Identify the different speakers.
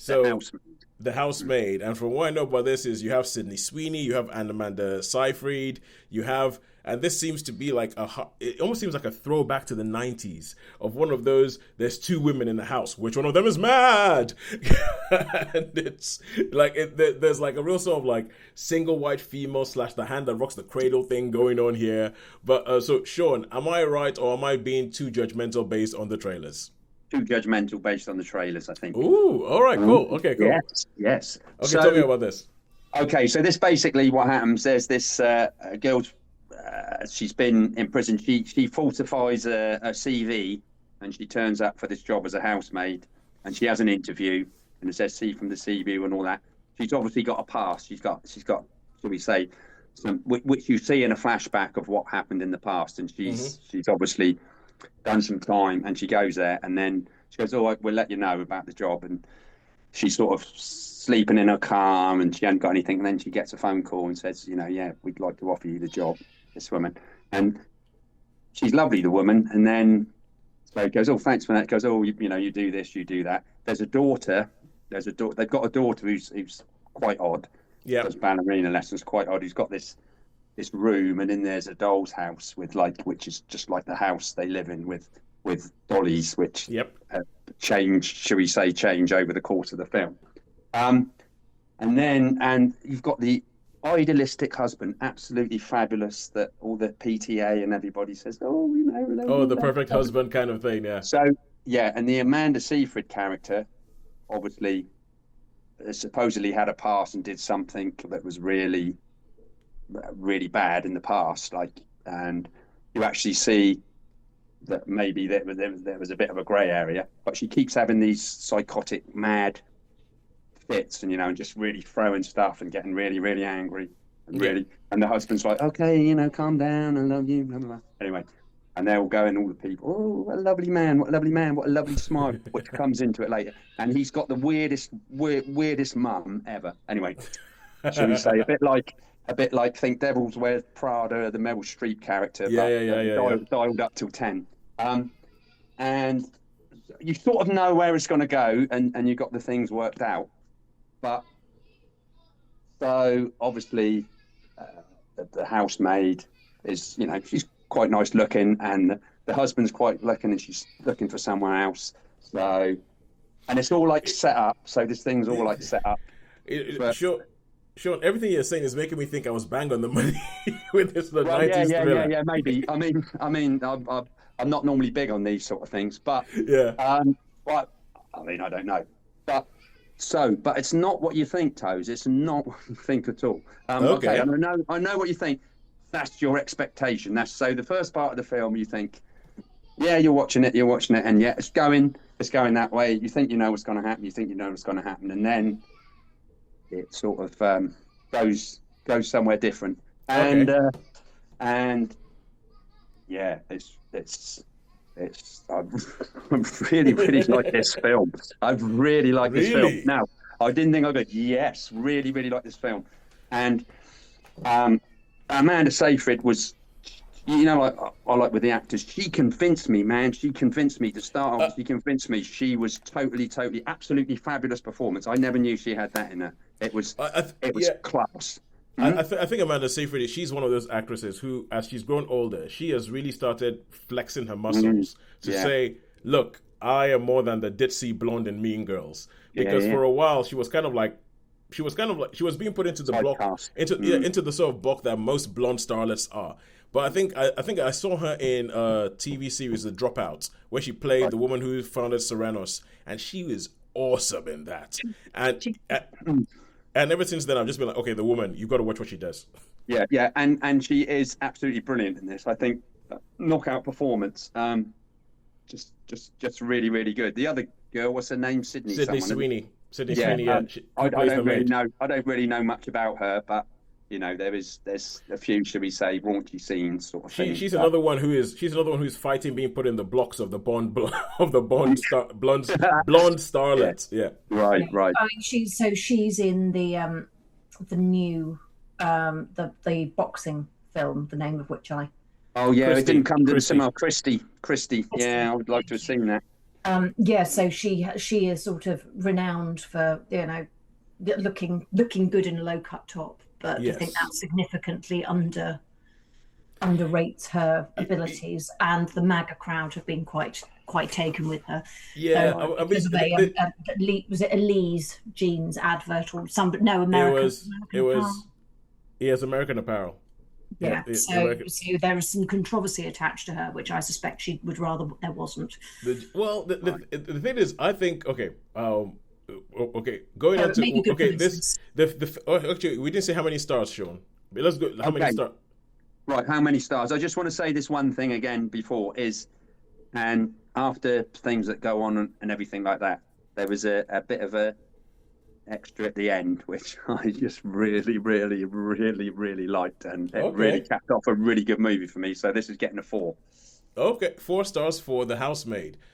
Speaker 1: The
Speaker 2: So
Speaker 1: housemaid.
Speaker 2: the housemaid, and from what I know about this is you have Sydney Sweeney, you have Amanda Seyfried, you have, and this seems to be like it almost seems like a throwback to the 90s of one of those, there's two women in the house, which one of them is mad? And it's like, there's like a real sort of like single white female slash the hand that rocks the cradle thing going on here. But so Sean, am I right or am I being too judgmental based on the trailers?
Speaker 1: Too judgmental based on the trailers, I think.
Speaker 2: Ooh, all right, cool. Okay, cool.
Speaker 1: Yes, yes.
Speaker 2: Okay, tell me
Speaker 1: So,
Speaker 2: about this.
Speaker 1: okay, so this basically what happens. There's this girl. She's been in prison. She falsifies a CV, and she turns up for this job as a housemaid. And she has an interview, and it says "see from the CV" and all that. She's obviously got a past. She's got, shall we say, some which you see in a flashback of what happened in the past. And she's obviously done some time, and she goes there, and then she goes, "Oh, we'll let you know about the job." And she's sort of sleeping in her car, and she hadn't got anything. And then she gets a phone call and says, "Yeah, we'd like to offer you the job." This woman, and she's lovely, the woman. And then so it goes, "Oh, thanks for that." It goes, "Oh, you do this, you do that." There's a daughter. They've got a daughter who's quite odd.
Speaker 2: Yeah.
Speaker 1: Does ballerina lessons, quite odd. Who's got this room, and then there's a doll's house which is just like the house they live in with dollies, which
Speaker 2: Yep.
Speaker 1: shall we say, change over the course of the film. And you've got the idealistic husband, absolutely fabulous, that all the PTA and everybody says, "Oh,
Speaker 2: Oh, the perfect husband kind of thing, yeah.
Speaker 1: So yeah, and the Amanda Seyfried character, obviously, supposedly had a past and did something that was really, really bad in the past, and you actually see that maybe there was a bit of a grey area, but she keeps having these psychotic, mad fits, and just really throwing stuff and getting really, really angry, and the husband's like, "Okay, calm down, I love you, blah, blah, blah." Anyway, and they're all going, all the people, "Oh, what a lovely man, what a lovely man, what a lovely smile," which comes into it later, and he's got the weirdest mum ever. Anyway, shall we say, a bit like Think Devil's Wears Prada, the Meryl Streep character, dialed up till 10. And you sort of know where it's going to go, and you got the things worked out. But so obviously, the housemaid is, she's quite nice looking, and the husband's quite looking, and she's looking for someone else. So, and it's all like set up. So this thing's all like set up.
Speaker 2: Sure. Sean, everything you're saying is making me think I was bang on the money with this
Speaker 1: Well,
Speaker 2: 90s thriller.
Speaker 1: yeah, maybe. I mean, I'm not normally big on these sort of things, but
Speaker 2: Yeah.
Speaker 1: but I mean, I don't know, but it's not what you think, Toes. It's not what you think at all. Okay, and I know what you think. That's your expectation. That's so. The first part of the film, you think, yeah, you're watching it, and yeah, it's going that way. You think you know what's going to happen. You think you know what's going to happen, and then it sort of goes somewhere different. And and yeah, it's I really like this film. I really like this film. Now, I didn't think I'd go, yes, really like this film. And Amanda Seyfried was, like I like with the actors, she convinced me, man. She convinced me to start off. She convinced me. She was totally, absolutely fabulous performance. I never knew she had that in her. It was class.
Speaker 2: I think Amanda Seyfried, she's one of those actresses who, as she's grown older, she has really started flexing her muscles to say, "Look, I am more than the ditzy blonde in Mean Girls." Because for a while she was kind of like she was being put into the block into the sort of block that most blonde starlets are. But I think I saw her in a TV series, The Dropouts, where she played the woman who founded Serranos, and she was awesome in that. And ever since then, I've just been like, okay, the woman, you've got to watch what she does.
Speaker 1: Yeah, and she is absolutely brilliant in this. I think knockout performance, just really, really good. The other girl, what's her name? Sydney
Speaker 2: Sweeney. Sydney
Speaker 1: yeah,
Speaker 2: Sweeney. Yeah,
Speaker 1: I don't really know. I don't really know much about her, but there's a few, should we say, raunchy scenes sort of thing.
Speaker 2: She's another one who's fighting being put in the blocks of the blonde starlets. Yeah.
Speaker 1: Right.
Speaker 3: I mean, she's in the new the boxing film, the name of which I.
Speaker 1: Oh yeah, Christy, it didn't come to the cinema. Christy. Yeah, I would like to have seen that.
Speaker 3: Yeah, so she is sort of renowned for, looking good in a low cut top, but I think that
Speaker 2: Yes.
Speaker 3: significantly underrates her abilities, and the MAGA crowd have been quite taken with her.
Speaker 2: Yeah,
Speaker 3: So
Speaker 2: I mean,
Speaker 3: because of was it a Lee's jeans advert or some, but no,
Speaker 2: it
Speaker 3: American
Speaker 2: was it
Speaker 3: American Apparel.
Speaker 2: was yes, American Apparel. Yeah,
Speaker 3: Yeah, so
Speaker 2: American.
Speaker 3: there is some controversy attached to her, which I suspect she would rather there wasn't.
Speaker 2: Well,
Speaker 1: Right.
Speaker 2: the thing is, I think okay. Okay, going
Speaker 3: So
Speaker 2: on
Speaker 3: it may be
Speaker 2: to
Speaker 3: good for
Speaker 2: okay this
Speaker 3: business.
Speaker 2: actually we didn't say how many stars, Sean. But let's go. How many
Speaker 1: Okay.
Speaker 2: stars?
Speaker 1: Right. How many stars? I just want to say this one thing again before is, and after things that go on and everything like that, there was a bit of a extra at the end, which I just really, really, really, really liked, and it really
Speaker 2: Okay,
Speaker 1: capped off a really good movie for me. So this is getting a 4.
Speaker 2: okay, 4 stars for The Housemaid.